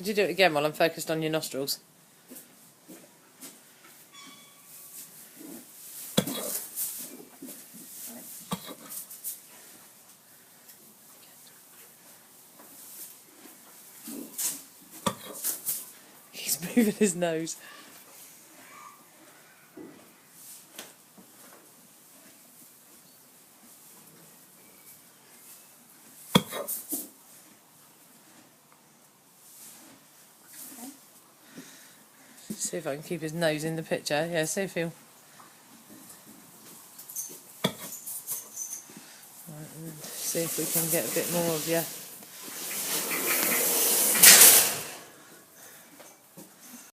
Could you do it again while I'm focused on your nostrils? He's moving his nose. See if I can keep his nose in the picture. Yeah, see if he'll... Right, see if we can get a bit more of you.